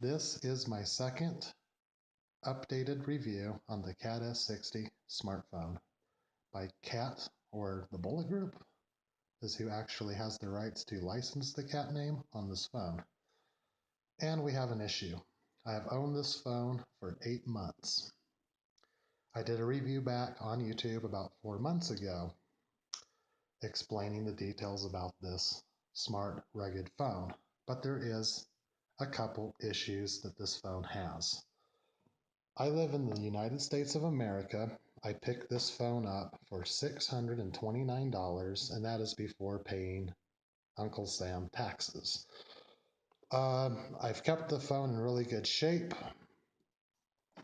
This is my second updated review on the Cat S60 smartphone by Cat, or the Bullet Group, is who actually has the rights to license the Cat name on this phone. And we have an issue. I have owned this phone for 8 months. I did a review back on YouTube about 4 months ago explaining the details about this smart, rugged phone, but there is a couple issues that this phone has. I live in the United States of America. I picked this phone up for $629, and that is before paying Uncle Sam taxes. I've kept the phone in really good shape.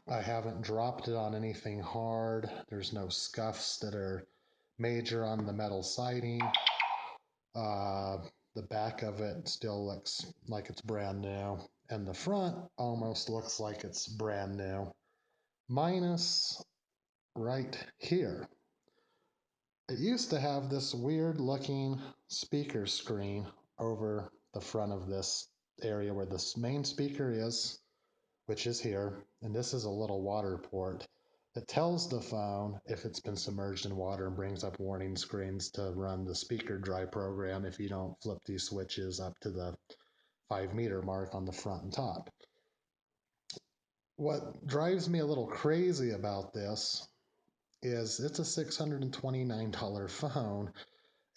I haven't dropped it on anything hard. There's no scuffs that are major on the metal siding. Uh, the back of it still looks like it's brand new, and the front almost looks like it's brand new, minus right here. It used to have this weird looking speaker screen over the front of this area where this main speaker is, which is here, and this is a little water port that tells the phone if it's been submerged in water and brings up warning screens to run the speaker dry program if you don't flip these switches up to the 5 meter mark on the front and top. What drives me a little crazy about this is it's a $629 phone,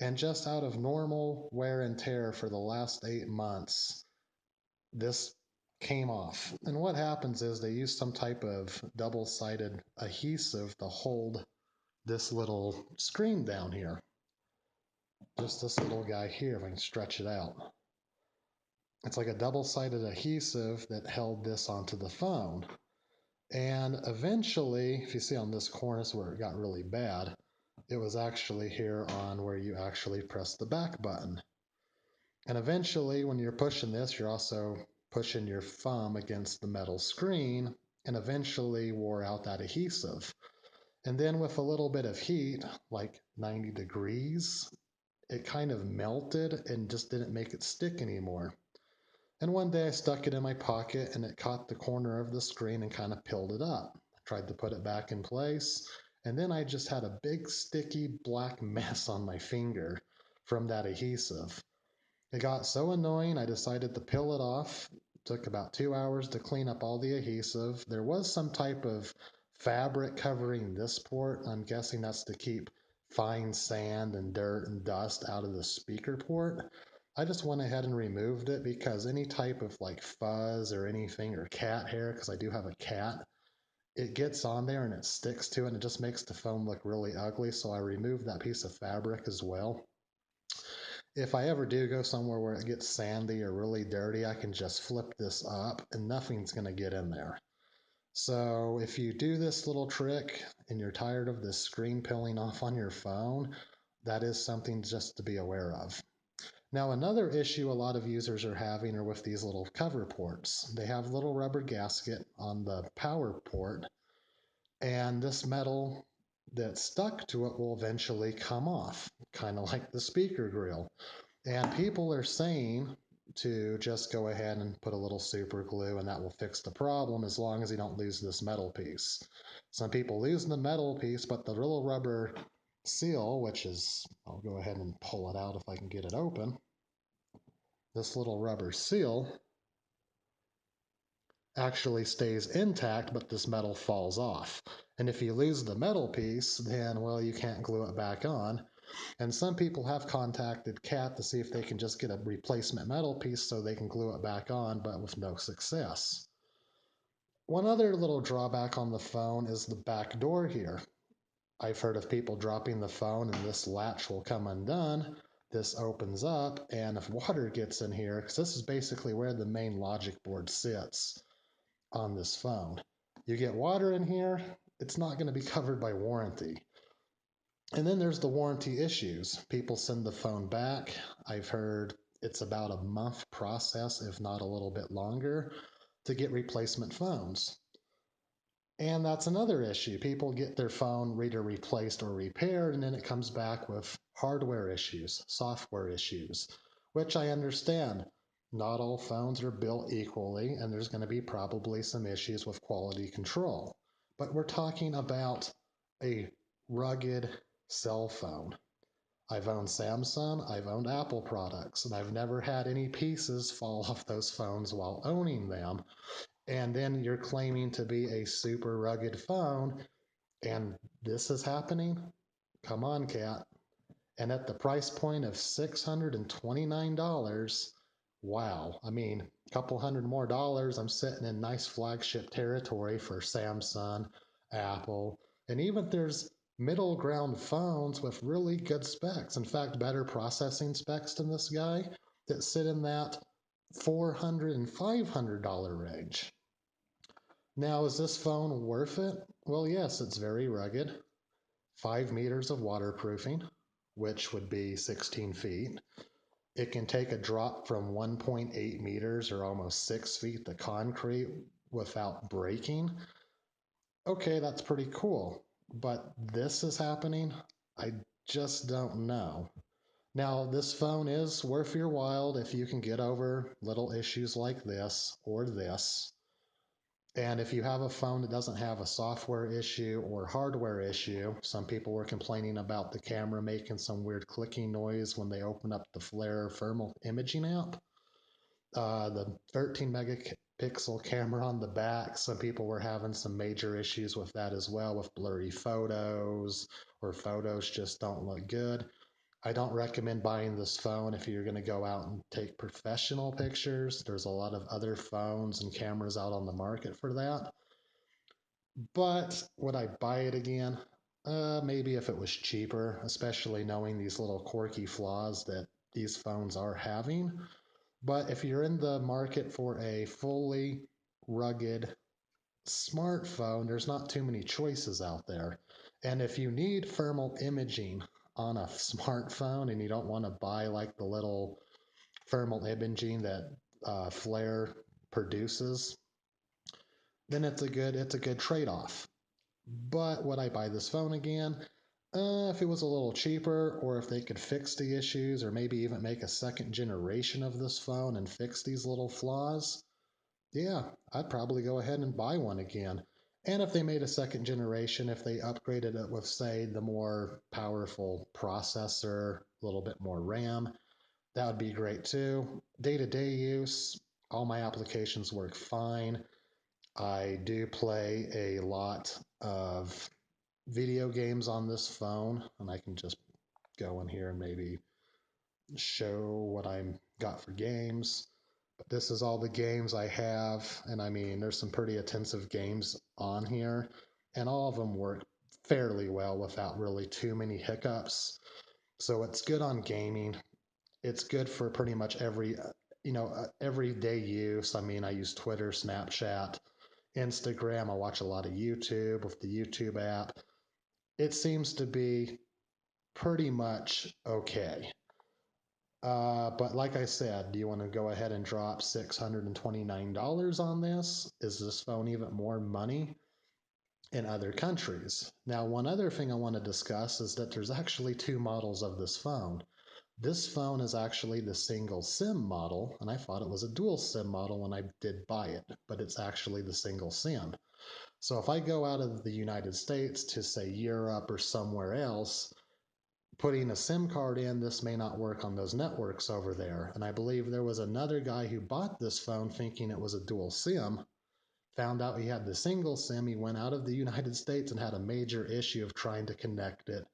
and just out of normal wear and tear for the last 8 months, this came off. And what happens is they use some type of double-sided adhesive to hold this little screen down here. Just this little guy here, if I can stretch it out. It's like a double-sided adhesive that held this onto the phone. And eventually, if you see on this cornice where it got really bad, it was actually here on where you actually press the back button. And eventually, when you're pushing this, you're also pushing your thumb against the metal screen, and eventually wore out that adhesive. And then with a little bit of heat, like 90 degrees, it kind of melted and just didn't make it stick anymore. And one day I stuck it in my pocket and it caught the corner of the screen and kind of peeled it up. I tried to put it back in place, and then I just had a big sticky black mess on my finger from that adhesive. It got so annoying I decided to peel it off. It took about 2 hours to clean up all the adhesive. There was some type of fabric covering this port. I'm guessing that's to keep fine sand and dirt and dust out of the speaker port. I just went ahead and removed it because any type of like fuzz or anything, or cat hair, because I do have a cat, it gets on there and it sticks to it and it just makes the phone look really ugly. So I removed that piece of fabric as well. If I ever do go somewhere where it gets sandy or really dirty, I can just flip this up and nothing's going to get in there. So if you do this little trick and you're tired of this screen peeling off on your phone, that is something just to be aware of. Now, another issue a lot of users are having are with these little cover ports. They have a little rubber gasket on the power port, and this metal that's stuck to it will eventually come off, kind of like the speaker grill. And people are saying to just go ahead and put a little super glue and that will fix the problem as long as you don't lose this metal piece. Some people lose the metal piece, but the little rubber seal, which is, I'll go ahead and pull it out if I can get it open. This little rubber seal actually stays intact, but this metal falls off. And if you lose the metal piece, then, well, you can't glue it back on. And some people have contacted Cat to see if they can just get a replacement metal piece so they can glue it back on, but with no success. One other little drawback on the phone is the back door here. I've heard of people dropping the phone and this latch will come undone. This opens up, and if water gets in here, because this is basically where the main logic board sits on this phone, you get water in here, it's not going to be covered by warranty. And then there's the warranty issues. People send the phone back. I've heard it's about a month process, if not a little bit longer, to get replacement phones. And that's another issue. People get their phone either replaced or repaired, and then it comes back with hardware issues, software issues, which I understand. Not all phones are built equally, and there's going to be probably some issues with quality control. But we're talking about a rugged cell phone. I've owned Samsung, I've owned Apple products, and I've never had any pieces fall off those phones while owning them. And then you're claiming to be a super rugged phone, and this is happening? Come on, cat. And at the price point of $629, wow. I mean, a couple hundred more dollars, I'm sitting in nice flagship territory for Samsung, Apple, and even there's middle ground phones with really good specs. In fact, better processing specs than this guy that sit in that $400 and $500 range. Now, is this phone worth it? Well, yes, it's very rugged. 5 meters of waterproofing, which would be 16 feet. It can take a drop from 1.8 meters or almost 6 feet to concrete without breaking. Okay, that's pretty cool. But this is happening? I just don't know. Now, this phone is worth your while if you can get over little issues like this or this. And if you have a phone that doesn't have a software issue or hardware issue, some people were complaining about the camera making some weird clicking noise when they open up the Flare thermal imaging app. The 13 megapixel camera on the back, some people were having some major issues with that as well, with blurry photos or photos just don't look good. I don't recommend buying this phone if you're going to go out and take professional pictures. There's a lot of other phones and cameras out on the market for that. But would I buy it again? Maybe if it was cheaper, especially knowing these little quirky flaws that these phones are having. But if you're in the market for a fully rugged smartphone, there's not too many choices out there. And if you need thermal imaging on a smartphone and you don't want to buy like the little thermal imaging that Flare produces, then it's a good trade-off. But would I buy this phone again? If it was a little cheaper, or if they could fix the issues, or maybe even make a second generation of this phone and fix these little flaws, yeah, I'd probably go ahead and buy one again. And if they made a second generation, if they upgraded it with, say, the more powerful processor, a little bit more RAM, that would be great too. Day to day use, all my applications work fine. I do play a lot of video games on this phone, and I can just go in here and maybe show what I'm got for games. But this is all the games I have, and I mean, there's some pretty intensive games on here, and all of them work fairly well without really too many hiccups. So it's good on gaming. It's good for pretty much everyday use. I mean, I use Twitter, Snapchat, Instagram. I watch a lot of YouTube with the YouTube app. It seems to be pretty much okay. But like I said, do you want to go ahead and drop $629 on this? Is this phone even more money in other countries? Now, one other thing I want to discuss is that there's actually two models of this phone. This phone is actually the single SIM model, and I thought it was a dual SIM model when I did buy it, but it's actually the single SIM. So if I go out of the United States to, say, Europe or somewhere else, putting a SIM card in, this may not work on those networks over there. And I believe there was another guy who bought this phone thinking it was a dual SIM, found out he had the single SIM. He went out of the United States and had a major issue of trying to connect it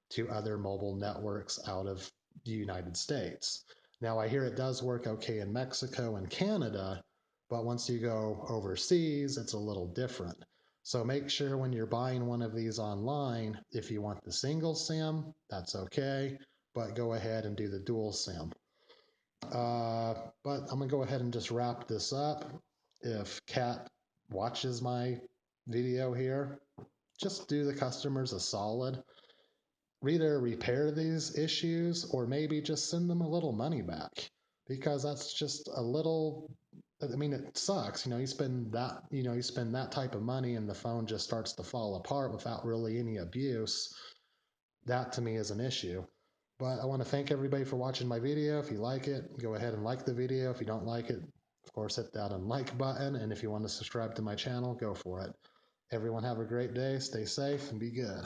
to other mobile networks out of the United States. Now, I hear it does work okay in Mexico and Canada, but once you go overseas, it's a little different. So make sure when you're buying one of these online, if you want the single SIM, that's okay, but go ahead and do the dual SIM. But I'm going to go ahead and just wrap this up. If Kat watches my video here, just do the customers a solid. Either repair these issues or maybe just send them a little money back, because that's just a little, I mean, it sucks. You spend that type of money and the phone just starts to fall apart without really any abuse. That to me is an issue. But I want to thank everybody for watching my video. If you like it, go ahead and like the video. If you don't like it, of course, hit that unlike button. And if you want to subscribe to my channel, go for it. Everyone have a great day. Stay safe and be good.